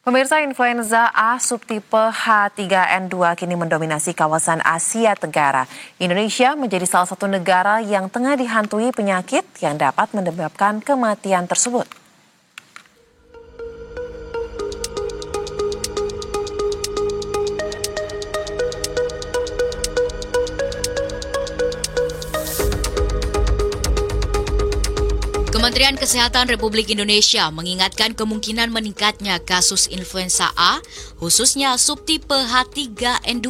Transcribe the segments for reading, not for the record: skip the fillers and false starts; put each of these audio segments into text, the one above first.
Pemirsa, influenza A subtipe H3N2 kini mendominasi kawasan Asia Tenggara. Indonesia menjadi salah satu negara yang tengah dihantui penyakit yang dapat menyebabkan kematian tersebut. Kementerian Kesehatan Republik Indonesia mengingatkan kemungkinan meningkatnya kasus influenza A, khususnya subtipe H3N2,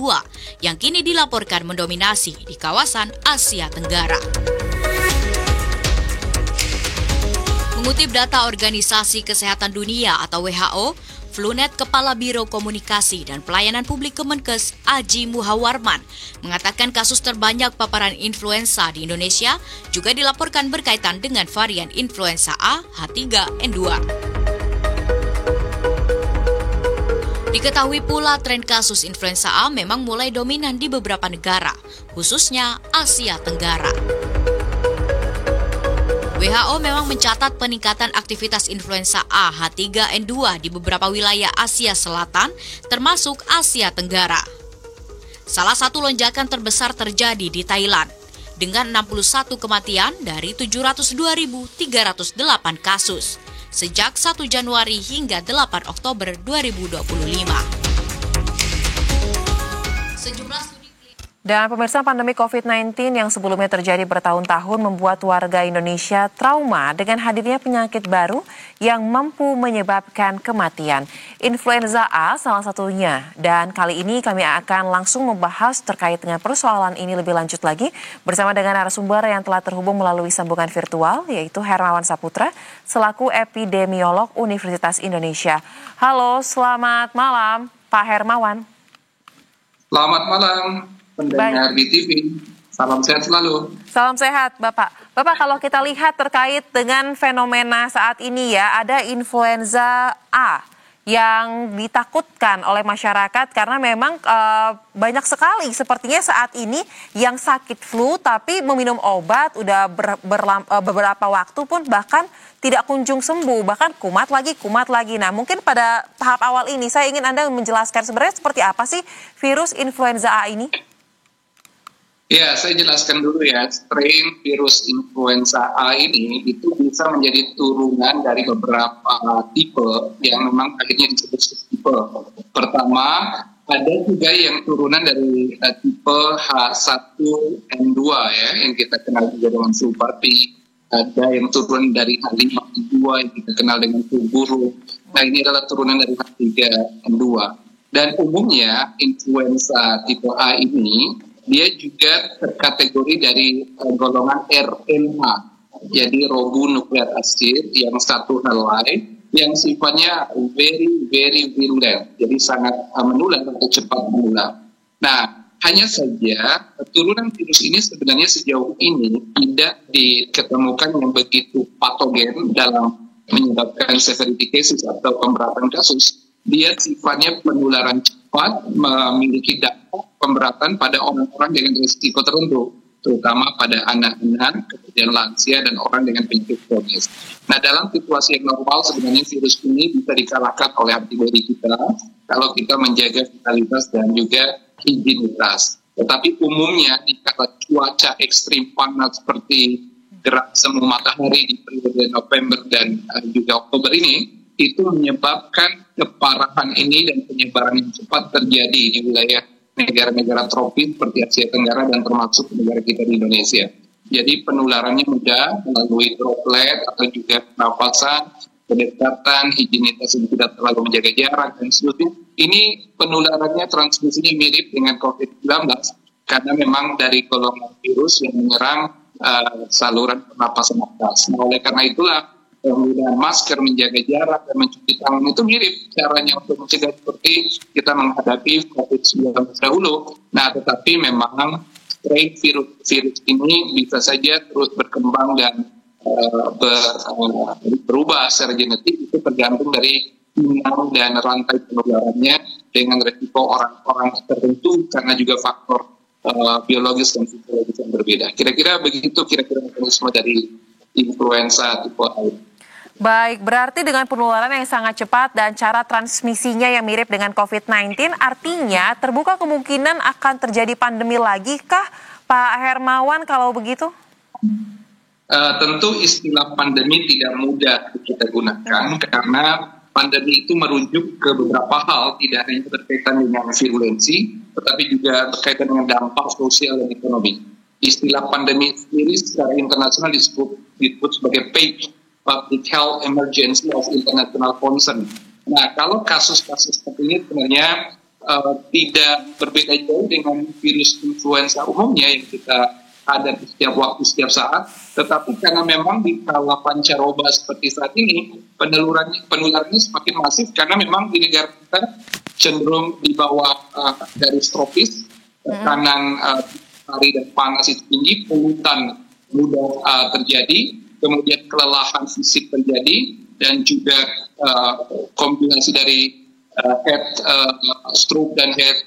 yang kini dilaporkan mendominasi di kawasan Asia Tenggara. Mengutip data Organisasi Kesehatan Dunia atau WHO, Flunet Kepala Biro Komunikasi dan Pelayanan Publik Kemenkes Aji Muhawarman mengatakan kasus terbanyak paparan influenza di Indonesia juga dilaporkan berkaitan dengan varian influenza A H3N2. Diketahui pula tren kasus influenza A memang mulai dominan di beberapa negara, khususnya Asia Tenggara. WHO memang mencatat peningkatan aktivitas influenza A H3N2 di beberapa wilayah Asia Selatan, termasuk Asia Tenggara. Salah satu lonjakan terbesar terjadi di Thailand, dengan 61 kematian dari 702.308 kasus, sejak 1 Januari hingga 8 Oktober 2025. Dan pemirsa, pandemi COVID-19 yang sebelumnya terjadi bertahun-tahun membuat warga Indonesia trauma dengan hadirnya penyakit baru yang mampu menyebabkan kematian. Influenza A salah satunya. Dan kali ini kami akan langsung membahas terkait dengan persoalan ini lebih lanjut lagi bersama dengan narasumber yang telah terhubung melalui sambungan virtual, yaitu Hermawan Saputra selaku epidemiolog Universitas Indonesia. Halo, selamat malam Pak Hermawan. Selamat malam. Pendengar BTV, salam sehat selalu. Salam sehat, Bapak. Bapak, kalau kita lihat terkait dengan fenomena saat ini ya, ada influenza A yang ditakutkan oleh masyarakat karena memang banyak sekali sepertinya saat ini yang sakit flu tapi meminum obat udah beberapa waktu pun bahkan tidak kunjung sembuh, bahkan kumat lagi. Nah, mungkin pada tahap awal ini saya ingin Anda menjelaskan sebenarnya seperti apa sih virus influenza A ini? Ya, saya jelaskan dulu ya, strain virus influenza A ini itu bisa menjadi turunan dari beberapa tipe yang memang akhirnya disebut tipe. Pertama, ada juga yang turunan dari tipe H1N2 ya, yang kita kenal juga dengan flu babi. Ada yang turun dari H5N2 yang kita kenal dengan flu burung. Nah, ini adalah turunan dari H3N2. Dan umumnya influenza tipe A ini dia juga terkategori dari golongan RNA, jadi robunuklear acid yang satu helai yang sifatnya very virulent, jadi sangat menular atau cepat menular. Nah, hanya saja turunan virus ini sebenarnya sejauh ini tidak diketemukan yang begitu patogen dalam menyebabkan severity cases atau pemberatan kasus. Dia sifatnya penularan cepat, memiliki dampak pemberatan pada orang-orang dengan risiko tertentu, terutama pada anak-anak, kemudian lansia, dan orang dengan penyakit kronis. Nah, dalam situasi yang normal sebenarnya virus ini bisa dikalahkan oleh antibodi kita kalau kita menjaga vitalitas dan juga higienitas. Tetapi umumnya di kala cuaca ekstrim panas seperti gerak semu matahari di periode November dan juga Oktober ini, itu menyebabkan keparahan ini dan penyebaran yang cepat terjadi di wilayah negara-negara tropis seperti Asia Tenggara dan termasuk negara kita di Indonesia. Jadi penularannya mudah melalui droplet atau juga pernapasan, kedekatan, higienitas yang tidak terlalu menjaga jarak dan seterusnya. Ini penularannya transmisinya mirip dengan COVID-19 karena memang dari golongan virus yang menyerang saluran pernapasan atas. Nah, oleh karena itulah penggunaan masker, menjaga jarak, dan mencuci tangan itu mirip caranya untuk mencegah seperti kita menghadapi COVID-19 dahulu. Nah, tetapi memang strain virus ini bisa saja terus berkembang dan berubah secara genetik, itu tergantung dari inang dan rantai penularannya dengan resiko orang-orang tertentu karena juga faktor biologis dan fisiologis yang berbeda. Kira-kira begitu mekanisme dari influenza tipe A. Baik, berarti dengan penularan yang sangat cepat dan cara transmisinya yang mirip dengan COVID-19, artinya terbuka kemungkinan akan terjadi pandemi lagi kah, Pak Hermawan, kalau begitu? Tentu istilah pandemi tidak mudah kita gunakan karena pandemi itu merujuk ke beberapa hal, tidak hanya berkaitan dengan virulensi, tetapi juga berkaitan dengan dampak sosial dan ekonomi. Istilah pandemi sendiri secara internasional disebut sebagai Public Health Emergency of International Concern. Nah, kalau kasus-kasus seperti ini sebenarnya tidak berbeda jauh dengan virus influenza umumnya yang kita ada di setiap waktu, setiap saat, tetapi karena memang di kala pancaroba seperti saat ini, penularannya semakin masif karena memang di negara kita cenderung di bawah garis tropis, tekanan hari dan panas itu tinggi, polutan mudah terjadi, kemudian kelelahan fisik terjadi, dan juga kombinasi dari head stroke dan head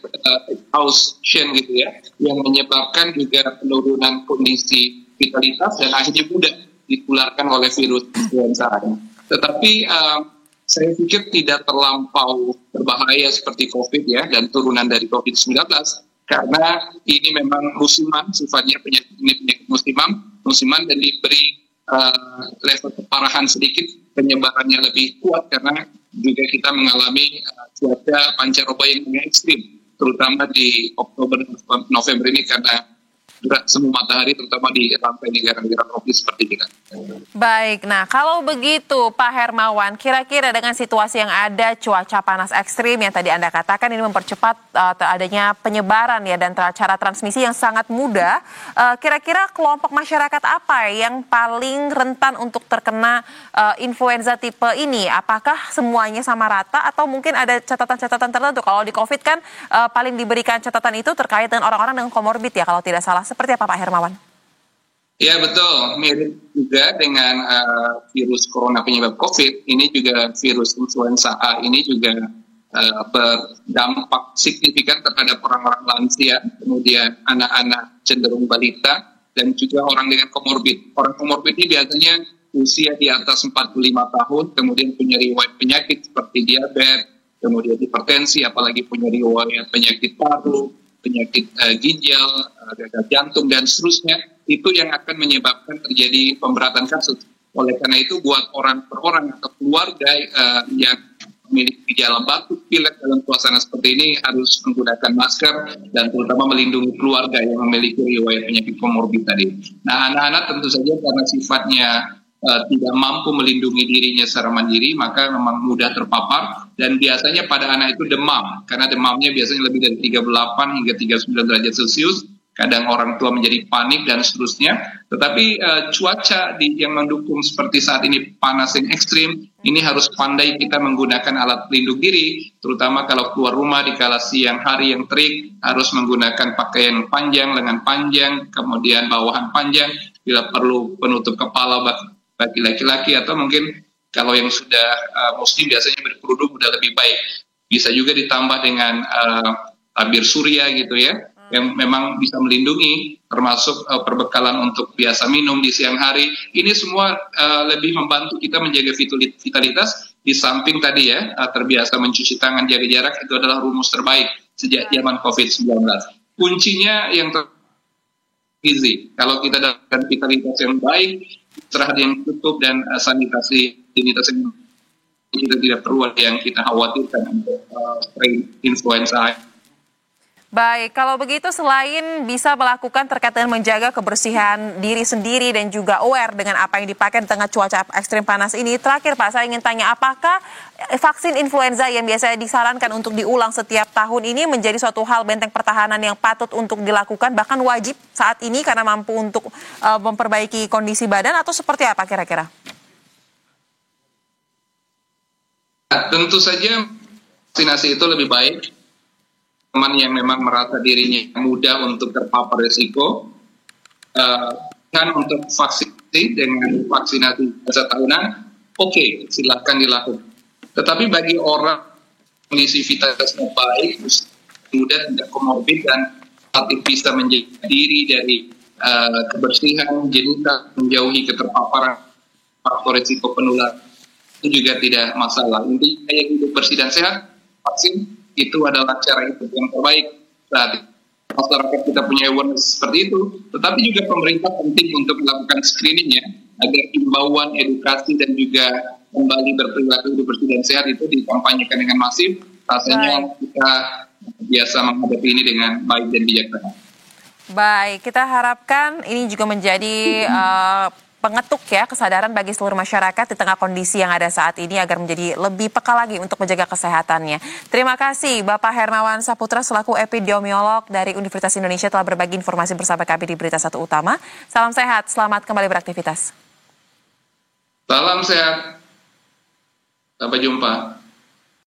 exhaustion gitu ya, yang menyebabkan juga penurunan kondisi vitalitas dan akhirnya mudah ditularkan oleh virus influenza. Tetapi saya pikir tidak terlampau berbahaya seperti COVID ya, dan turunan dari COVID-19, karena ini memang musiman, sifatnya penyakit musiman dan diberi level keparahan sedikit, penyebarannya lebih kuat karena juga kita mengalami cuaca pancaroba yang ekstrim, terutama di Oktober dan November ini karena berat semu matahari, terutama di rantai negara-negara tropis seperti kita. Baik, nah kalau begitu Pak Hermawan, kira-kira dengan situasi yang ada, cuaca panas ekstrim yang tadi Anda katakan ini mempercepat adanya penyebaran ya dan cara transmisi yang sangat mudah, kira-kira kelompok masyarakat apa yang paling rentan untuk terkena influenza tipe ini? Apakah semuanya sama rata atau mungkin ada catatan-catatan tertentu? Kalau di COVID kan paling diberikan catatan itu terkait dengan orang-orang dengan komorbid ya kalau tidak salah. Seperti apa Pak Hermawan? Ya betul, mirip juga dengan virus corona penyebab COVID, ini juga virus influenza A ini juga berdampak signifikan terhadap orang-orang lansia, kemudian anak-anak cenderung balita, dan juga orang dengan komorbid. Orang komorbid ini biasanya usia di atas 45 tahun, kemudian punya riwayat penyakit seperti diabetes, kemudian hipertensi, apalagi punya riwayat penyakit paru, penyakit ginjal, gagal jantung, dan seterusnya, itu yang akan menyebabkan terjadi pemberatan kasus. Oleh karena itu, buat orang per orang atau keluarga yang memiliki gejala batuk, pilek dalam suasana seperti ini harus menggunakan masker dan terutama melindungi keluarga yang memiliki riwayat penyakit komorbid tadi. Nah, anak-anak tentu saja karena sifatnya tidak mampu melindungi dirinya secara mandiri, maka memang mudah terpapar, dan biasanya pada anak itu demam, karena demamnya biasanya lebih dari 38 hingga 39 derajat Celcius, kadang orang tua menjadi panik dan seterusnya. Tetapi cuaca yang mendukung seperti saat ini, panas yang ekstrim, ini harus pandai kita menggunakan alat pelindung diri, terutama kalau keluar rumah di kala siang hari yang terik, harus menggunakan pakaian panjang, lengan panjang, kemudian bawahan panjang, bila perlu penutup kepala bagi laki-laki, atau mungkin kalau yang sudah muslim biasanya berkerudung udah lebih baik. Bisa juga ditambah dengan tabir surya gitu ya, yang memang bisa melindungi, termasuk perbekalan untuk biasa minum di siang hari. Ini semua lebih membantu kita menjaga vitalitas, di samping tadi ya, terbiasa mencuci tangan, jaga jarak, itu adalah rumus terbaik sejak zaman COVID-19. Kuncinya yang gizi. Kalau kita dapatkan vitalitas yang baik, istirahat yang cukup, dan sanitasi yang kita tidak perlu yang kita khawatirkan untuk strain influenza. Baik, kalau begitu selain bisa melakukan terkait dengan menjaga kebersihan diri sendiri dan juga aware dengan apa yang dipakai di tengah cuaca ekstrim panas ini, terakhir Pak, saya ingin tanya, apakah vaksin influenza yang biasa disarankan untuk diulang setiap tahun ini menjadi suatu hal benteng pertahanan yang patut untuk dilakukan, bahkan wajib saat ini karena mampu untuk memperbaiki kondisi badan, atau seperti apa kira-kira? Tentu saja vaksinasi itu lebih baik. Teman yang memang merasa dirinya mudah untuk terpapar risiko, kan untuk vaksinasi dengan vaksinasi masa tahunan, oke, silakan dilakukan. Tetapi bagi orang kondisi vitalitasnya baik, mudah, tidak komorbid, dan aktif bisa menjaga diri dari kebersihan, menjauhi keterpaparan faktor risiko penularan itu juga tidak masalah. Intinya kayak hidup bersih dan sehat, vaksin itu adalah cara itu yang terbaik saat masyarakat kita punya awareness seperti itu. Tetapi juga pemerintah penting untuk melakukan screening ya, agar himbauan, edukasi dan juga kembali berperilaku hidup bersih dan sehat itu dikampanyekan dengan masif. Rasanya kita biasa menghadapi ini dengan baik dan bijaksana. Baik, kita harapkan ini juga menjadi pengetuk ya kesadaran bagi seluruh masyarakat di tengah kondisi yang ada saat ini agar menjadi lebih peka lagi untuk menjaga kesehatannya. Terima kasih Bapak Hermawan Saputra selaku epidemiolog dari Universitas Indonesia telah berbagi informasi bersama kami di Berita Satu Utama. Salam sehat, selamat kembali beraktivitas. Salam sehat, sampai jumpa.